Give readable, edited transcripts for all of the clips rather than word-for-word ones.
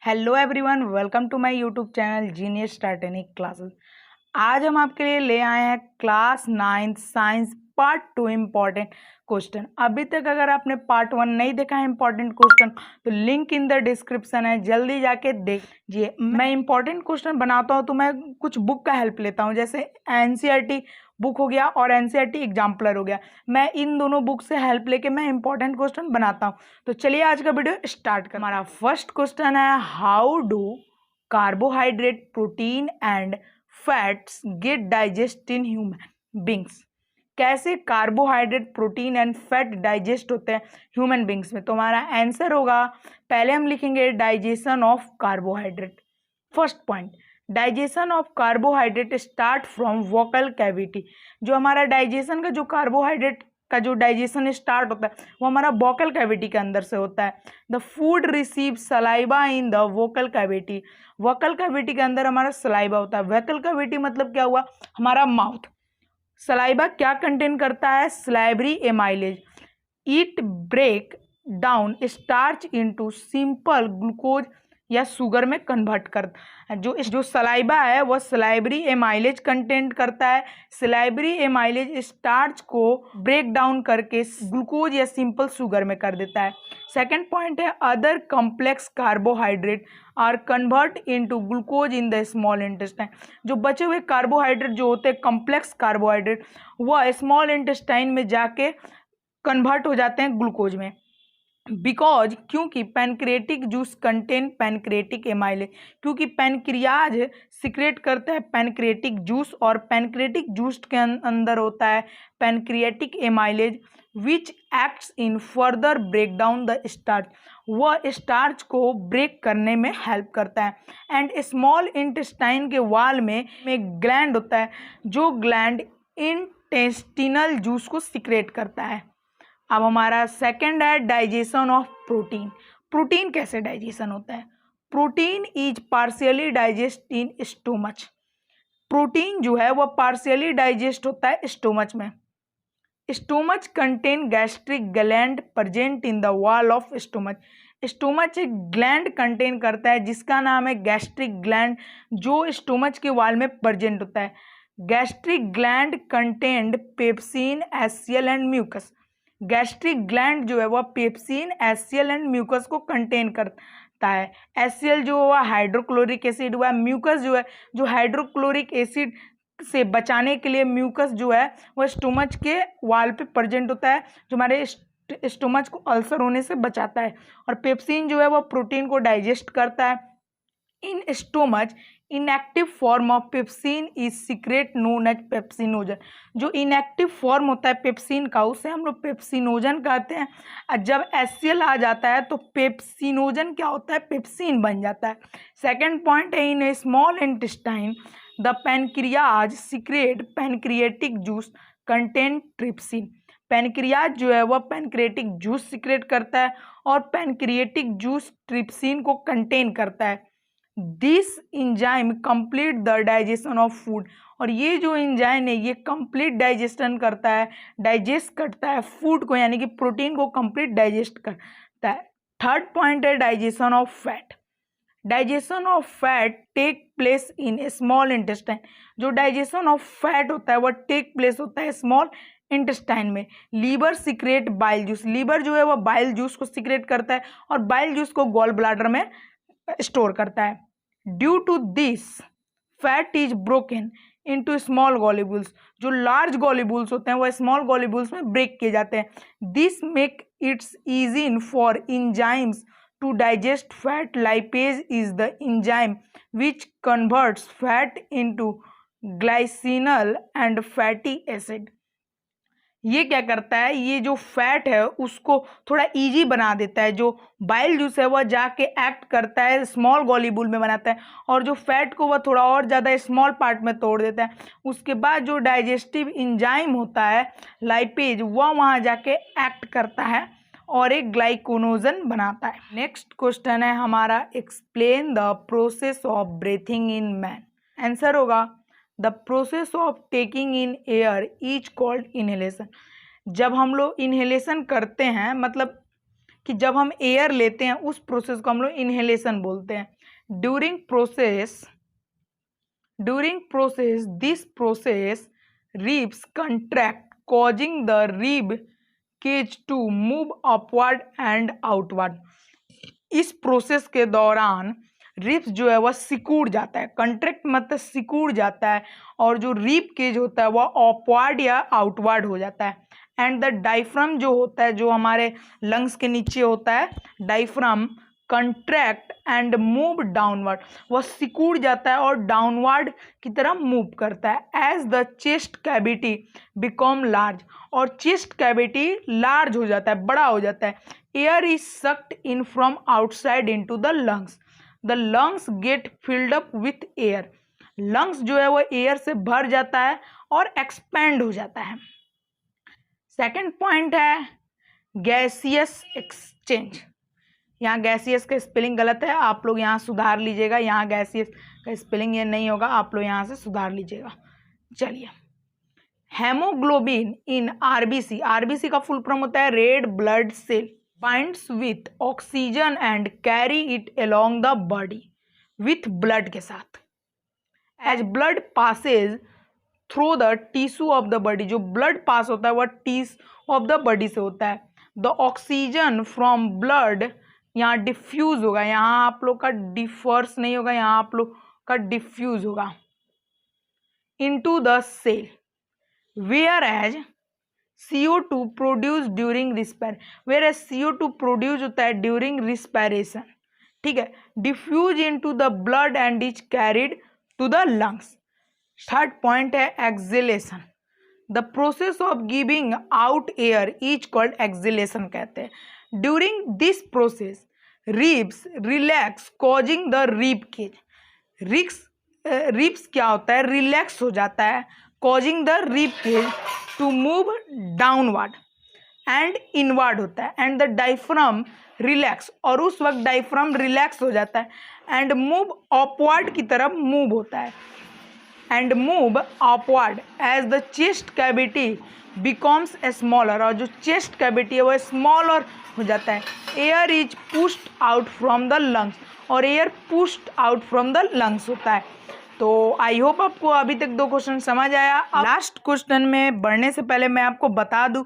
Hello everyone, welcome to my YouTube channel genius स्टार्टेनिक classes. आज हम आपके लिए ले आए हैं class 9 science part 2 important question. अभी तक अगर आपने पार्ट 1 नहीं देखा है इम्पॉर्टेंट क्वेश्चन तो लिंक इन द डिस्क्रिप्शन है, जल्दी जाके देखिए। मैं इम्पॉर्टेंट क्वेश्चन बनाता हूँ तो मैं कुछ बुक का हेल्प लेता हूँ, जैसे एनसीईआरटी बुक हो गया और एनसीईआरटी एग्जाम्पलर हो गया। मैं इन दोनों बुक से हेल्प लेके मैं इंपॉर्टेंट क्वेश्चन बनाता हूँ। तो चलिए आज का वीडियो स्टार्ट कर। हमारा फर्स्ट क्वेश्चन है, how do carbohydrate, protein and fats get digest in human beings. कैसे carbohydrate, protein and fat digest होते हैं ह्यूमन बींग्स में। तो हमारा आंसर होगा, पहले हम लिखेंगे digestion of carbohydrate. First point, digestion of carbohydrate start from vocal cavity. जो हमारा डाइजेशन का जो कार्बोहाइड्रेट का जो डाइजेशन स्टार्ट होता है वो हमारा वोकल कैविटी के अंदर से होता है। The food receive saliva in the vocal cavity. Vocal cavity के अंदर हमारा सलाइवा होता है। वोकल कैविटी मतलब क्या हुआ, हमारा माउथ। सलाइवा क्या कंटेन करता है, salivary amylase. It break down starch into simple glucose या शुगर में कन्वर्ट कर। जो सलाइबा है वह सलाइवरी एमाइलेज कंटेंट करता है। सलाइवरी एमाइलेज स्टार्च को ब्रेक डाउन करके ग्लूकोज या सिंपल शुगर में कर देता है। सेकंड पॉइंट है, other complex carbohydrate are convert into glucose in the small intestine. जो बचे हुए कार्बोहाइड्रेट जो होते हैं कॉम्प्लेक्स कार्बोहाइड्रेट, वह स्मॉल इंटेस्टाइन में जाके कन्वर्ट हो जाते हैं ग्लूकोज में। बिकॉज क्योंकि pancreatic juice contain pancreatic amylase, क्योंकि पैनक्रियाज सिक्रेट करता है पैनक्रिएटिक जूस और पैनक्रिएटिक जूस के अंदर होता है pancreatic amylase which acts in further break down the starch. वह स्टार्च को ब्रेक करने में हेल्प करता है। एंड स्मॉल इंटेस्टाइन के वाल में एक ग्लैंड होता है जो ग्लैंड इंटेस्टिनल जूस को सिक्रेट करता है। अब हमारा सेकंड है, डाइजेशन ऑफ प्रोटीन। प्रोटीन कैसे डाइजेशन होता है। Protein is partially digest in stomach. Protein जो है वह पार्शियली डाइजेस्ट होता है स्टोमच में। Stomach contain gastric gland present in the wall of stomach. Stomach एक ग्लैंड कंटेन करता है जिसका नाम है गैस्ट्रिक ग्लैंड, जो स्टोमच के वॉल में प्रेजेंट होता है। Gastric gland contained pepsin, HCl and mucus. Gastric gland जो है वह पेप्सिन, एचसीएल एंड म्यूकस को कंटेन करता है। एचसीएल जो हुआ हाइड्रोक्लोरिक एसिड हुआ, म्यूकस जो है जो हाइड्रोक्लोरिक एसिड से बचाने के लिए म्यूकस जो है वह स्टोमच के वाल पे प्रेजेंट होता है, जो हमारे स्टोमच को अल्सर होने से बचाता है। और पेप्सिन जो है वह प्रोटीन को डाइजेस्ट करता है। In stomach inactive form of pepsin is secrete known as pepsinogen. जो इनएक्टिव फॉर्म होता है पेप्सिन का उसे हम लोग पेप्सिनोजन कहते हैं। और जब एचसीएल आ जाता है तो पेप्सिनोजन क्या होता है, पेप्सिन बन जाता है। सेकेंड पॉइंट है, in a small intestine the pancreas secrete pancreatic juice contain trypsin. Pancreas जो है वह पैनक्रिएटिक जूस सीक्रेट करता है और पैनक्रिएटिक जूस ट्रिप्सिन को कंटेन करता है। This enzyme complete the digestion of food. और ये जो इंजाइम है ये कंप्लीट डाइजेशन करता है, डाइजेस्ट करता है फूड को, यानी कि प्रोटीन को कंप्लीट डाइजेस्ट करता है। थर्ड पॉइंट है, digestion of fat. Digestion of fat take place in a small intestine. जो डाइजेशन ऑफ फैट होता है वह टेक प्लेस होता है स्मॉल इंटेस्टाइन में। Liver secrete bile juice. Liver जो है वह बाइल जूस को सीक्रेट करता है और बाइल जूस को गॉल ब्लैडर में स्टोर करता है। Due to this fat is broken into small globules. जो लार्ज गॉल्यूबुल्स होते हैं वह स्मॉल गॉल्यूबुल्स में ब्रेक किए जाते हैं। This make its easy for enzymes to digest fat. Lipase is the enzyme which converts fat into glycerol and fatty acid. ये क्या करता है, ये जो फैट है उसको थोड़ा इजी बना देता है। जो बाइल जूस है वह जाके एक्ट करता है स्मॉल गॉल्यूबुल में बनाता है और जो फैट को वह थोड़ा और ज़्यादा स्मॉल पार्ट में तोड़ देता है। उसके बाद जो डाइजेस्टिव इंजाइम होता है लाइपेज, वह वहाँ जाके एक्ट करता है और एक ग्लाइकोनोजन बनाता है। नेक्स्ट क्वेश्चन है हमारा, explain the process of breathing in man. Answer होगा, the process of taking in air is called inhalation. जब हम लोग इनहेलेशन करते हैं, मतलब कि जब हम एयर लेते हैं उस प्रोसेस को हम लोग इनहेलेशन बोलते हैं। During process this process ribs contract causing the rib cage to move upward and outward. इस प्रोसेस के दौरान रिब्स जो है वह सिकुड़ जाता है, कंट्रैक्ट मतलब सिकुड़ जाता है, और जो रिब केज होता है वह अपवर्ड या आउटवर्ड हो जाता है। एंड द डायफ्राम जो होता है, जो हमारे लंग्स के नीचे होता है, diaphragm contract and move downward, वह सिकुड़ जाता है और डाउनवर्ड की तरह मूव करता है। As the chest cavity become large, और चेस्ट कैविटी लार्ज हो जाता है, बड़ा हो जाता है। Air is sucked in from outside into the lungs, the lungs get filled up with air, lungs जो है वो एयर से भर जाता है और एक्सपेंड हो जाता है। सेकेंड पॉइंट है गैसियस एक्सचेंज। यहाँ गैसियस का स्पेलिंग गलत है, आप लोग यहाँ सुधार लीजिएगा, यहाँ गैसियस का स्पेलिंग ये नहीं होगा, आप लोग यहाँ से सुधार लीजिएगा। चलिए, हेमोग्लोबिन इन आरबीसी, आरबीसी का फुल फॉर्म होता है red blood cell, binds with oxygen and carry it along the body, with blood के साथ। As blood passes through the tissue of the body, जो ब्लड पास होता है वह tissue of the body से होता है। द ऑक्सीजन फ्रॉम ब्लड, यहाँ डिफ्यूज होगा, यहाँ आप लोग का डिफर्स नहीं होगा, यहाँ आप लोग का डिफ्यूज होगा, into the cell, where as CO2 produce during respire, where as CO2 produce होता है ड्यूरिंग रिस्पायरेशन, ठीक है, diffuse into the blood and is carried to the lungs. Third point है exhalation, the process of giving out air is called exhalation कहते हैं। During this process ribs relax causing the rib cage, ribs क्या होता है, relax हो जाता है, causing the rib cage to move downward and inward होता है। एंड द डायफ्राम रिलैक्स, और उस वक्त डायफ्राम रिलैक्स हो जाता है, एंड मूव अपवर्ड की तरफ मूव होता है, and move upward as the chest cavity becomes smaller, और जो चेस्ट कैविटी है वो स्मॉलर हो जाता है। Air is pushed out from the lungs, और air pushed out from the lungs होता है। तो आई होप आपको अभी तक 2 क्वेश्चन समझ आया। लास्ट क्वेश्चन में बढ़ने से पहले मैं आपको बता दूं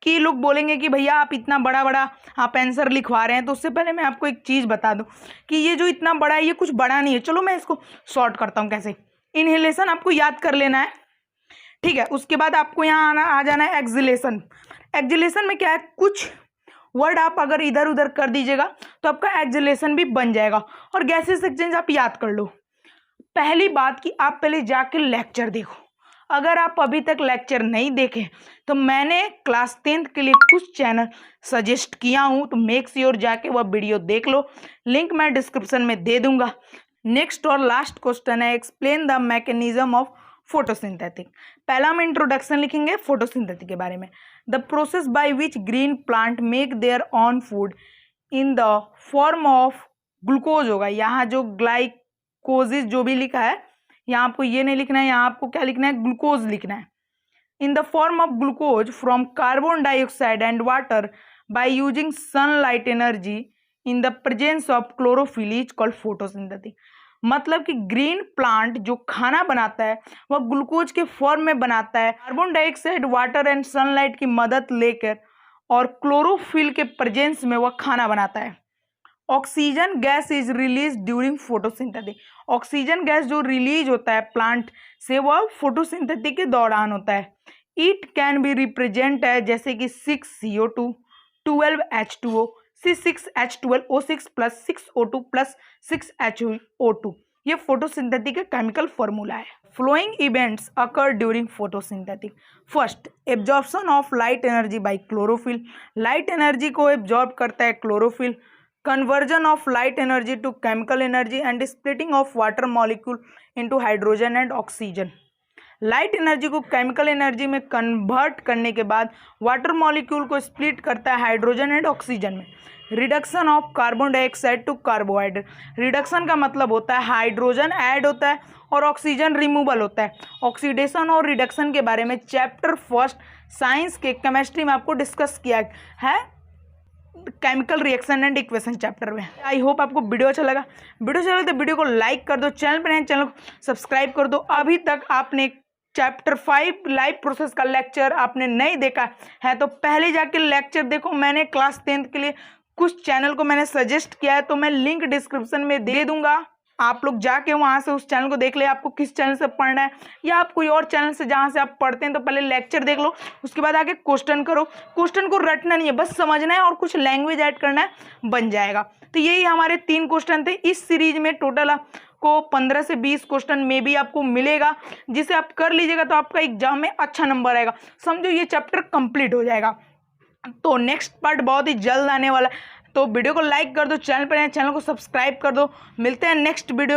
कि लोग बोलेंगे कि भैया आप इतना बड़ा बड़ा आप आंसर लिखवा रहे हैं, तो उससे पहले मैं आपको एक चीज़ बता दूं कि ये जो इतना बड़ा है ये कुछ बड़ा नहीं है। चलो मैं इसको शॉर्ट करता हूँ कैसे। इनहेलेशन आपको याद कर लेना है, ठीक है। उसके बाद आपको यहाँ आ जाना है एक्सहेलेशन। एक्सहेलेशन में क्या है, कुछ वर्ड आप अगर इधर उधर कर दीजिएगा तो आपका एक्सहेलेशन भी बन जाएगा। और गैसेस एक्सचेंज आप याद कर लो। पहली बात कि आप पहले जाके लेक्चर देखो, अगर आप अभी तक लेक्चर नहीं देखे तो मैंने क्लास 10th के लिए कुछ चैनल सजेस्ट किया हूँ, तो मेक श्योर जाके वह वीडियो देख लो, लिंक मैं डिस्क्रिप्शन में दे दूंगा। नेक्स्ट और लास्ट क्वेश्चन है explain the mechanism of photosynthetic. पहला हम इंट्रोडक्शन लिखेंगे फोटोसिंथेटिक के बारे में। The process by which green plant make their on food in the form of glucose होगा। यहाँ जो ग्लाइकोजिस जो भी लिखा है, यहाँ आपको ये नहीं लिखना है, यहाँ आपको क्या लिखना है, ग्लूकोज लिखना है। In the form of glucose from carbon dioxide and water by using sunlight energy in the presence of chlorophyll is called photosynthetic. मतलब कि ग्रीन प्लांट जो खाना बनाता है वह ग्लूकोज के फॉर्म में बनाता है, carbon dioxide, water and sunlight की मदद लेकर, और क्लोरोफिल के प्रेजेंस में वह खाना बनाता है। Oxygen gas is release during photosynthetic. Oxygen gas जो रिलीज होता है प्लांट से वह फोटोसिंथेटिक के दौरान होता है। इट कैन बी रिप्रेजेंट है जैसे कि 6CO2, 12H2O, C6H12O6 plus 6O2 plus 6HO2। ये फोटोसिंथेटिक का केमिकल फॉर्मूला है। Following events occur during photosynthetic. First, absorption of light energy by chlorophyll. Light energy को एब्जॉर्ब करता है chlorophyll. Conversion of light energy to chemical energy and splitting of water molecule into hydrogen and oxygen. Light energy को chemical energy में convert करने के बाद water molecule को split करता है हाइड्रोजन एंड ऑक्सीजन में। Reduction of carbon dioxide to carbohydrate. Reduction का मतलब होता है हाइड्रोजन ऐड होता है और ऑक्सीजन रिमूवल होता है। ऑक्सीडेशन और रिडक्शन के बारे में चैप्टर 1 साइंस के केमिस्ट्री में आपको डिस्कस किया है, chemical reaction and equation chapter में। आई होप आपको वीडियो अच्छा लगा। वीडियो अच्छा लगा तो वीडियो को लाइक कर दो, चैनल पर नए चैनल को सब्सक्राइब कर दो। अभी तक आपने चैप्टर 5 लाइफ प्रोसेस का लेक्चर आपने नहीं देखा है तो पहले जाके लेक्चर देखो। मैंने क्लास 10th के लिए कुछ चैनल को मैंने सजेस्ट किया है, तो मैं लिंक डिस्क्रिप्शन में दे दूंगा, आप लोग जाके वहां से उस चैनल को देख ले। आपको किस चैनल से पढ़ना है या आप कोई और चैनल से जहां से आप पढ़ते हैं, तो पहले लेक्चर देख लो, उसके बाद आके क्वेश्चन करो। क्वेश्चन को रटना नहीं है, बस समझना है और कुछ लैंग्वेज ऐड करना है, बन जाएगा। तो यही हमारे 3 क्वेश्चन थे इस सीरीज में। टोटल आपको 15 से 20 क्वेश्चन में भी आपको मिलेगा, जिसे आप कर लीजिएगा तो आपका एग्जाम में अच्छा नंबर आएगा। समझो ये चैप्टर कंप्लीट हो जाएगा। तो नेक्स्ट पार्ट बहुत ही जल्द आने वाला है, तो वीडियो को लाइक कर दो, चैनल पर नए चैनल को सब्सक्राइब कर दो। मिलते हैं नेक्स्ट वीडियो।